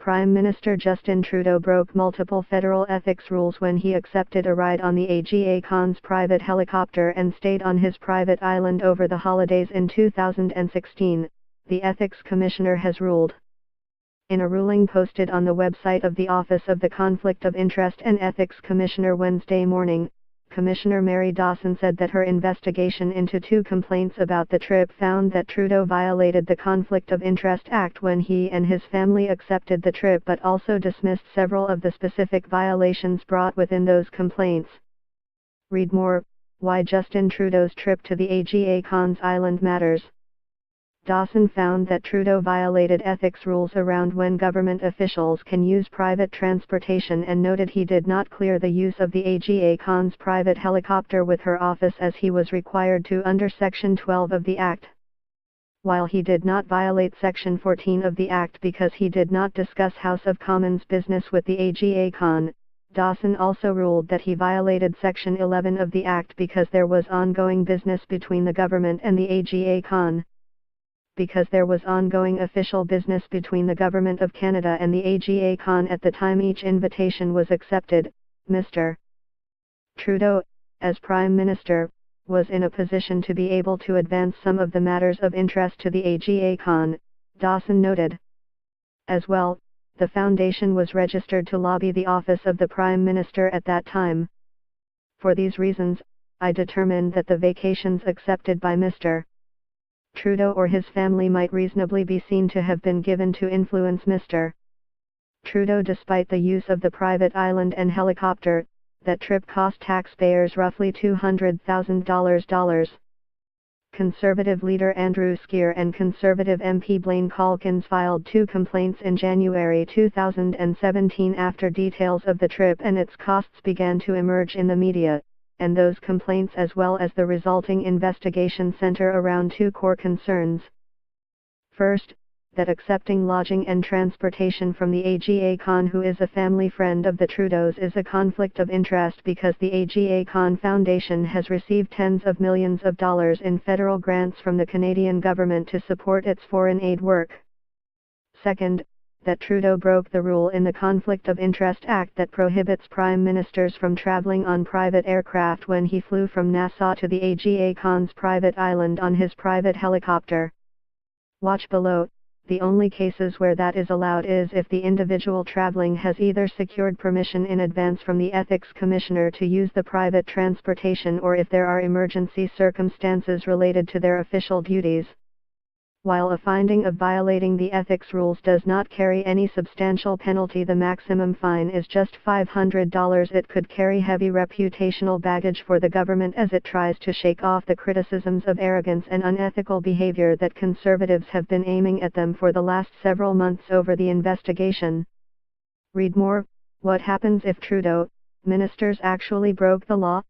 Prime Minister Justin Trudeau broke multiple federal ethics rules when he accepted a ride on the Aga Khan's private helicopter and stayed on his private island over the holidays in 2016, the Ethics Commissioner has ruled. In a ruling posted on the website of the Office of the Conflict of Interest and Ethics Commissioner Wednesday morning, Commissioner Mary Dawson said that her investigation into 2 complaints about the trip found that Trudeau violated the Conflict of Interest Act when he and his family accepted the trip, but also dismissed several of the specific violations brought within those complaints. Read more: Why Justin Trudeau's trip to the Aga Khan's Island matters. Dawson found that Trudeau violated ethics rules around when government officials can use private transportation and noted he did not clear the use of the Aga Khan's private helicopter with her office as he was required to under Section 12 of the Act. While he did not violate Section 14 of the Act because he did not discuss House of Commons business with the Aga Khan, Dawson also ruled that he violated Section 11 of the Act because there was ongoing business between the government and the Aga Khan. Because there was ongoing official business between the Government of Canada and the Aga Khan at the time each invitation was accepted, Mr. Trudeau, as Prime Minister, was in a position to be able to advance some of the matters of interest to the Aga Khan, Dawson noted. As well, the foundation was registered to lobby the office of the Prime Minister at that time. For these reasons, I determined that the vacations accepted by Mr. Trudeau or his family might reasonably be seen to have been given to influence Mr. Trudeau despite the use of the private island and helicopter. That trip cost taxpayers roughly $200,000. Conservative leader Andrew Scheer and Conservative MP Blaine Calkins filed 2 complaints in January 2017 after details of the trip and its costs began to emerge in the media, and those complaints as well as the resulting investigation center around 2 core concerns. First, that accepting lodging and transportation from the Aga Khan, who is a family friend of the Trudeaus, is a conflict of interest because the Aga Khan Foundation has received tens of millions of dollars in federal grants from the Canadian government to support its foreign aid work. Second, that Trudeau broke the rule in the Conflict of Interest Act that prohibits prime ministers from traveling on private aircraft when he flew from Nassau to the Aga Khan's private island on his private helicopter. Watch below. The only cases where that is allowed is if the individual traveling has either secured permission in advance from the Ethics Commissioner to use the private transportation or if there are emergency circumstances related to their official duties. While a finding of violating the ethics rules does not carry any substantial penalty, the maximum fine is just $500. It could carry heavy reputational baggage for the government as it tries to shake off the criticisms of arrogance and unethical behavior that Conservatives have been aiming at them for the last several months over the investigation. Read more: What happens if Trudeau ministers actually broke the law?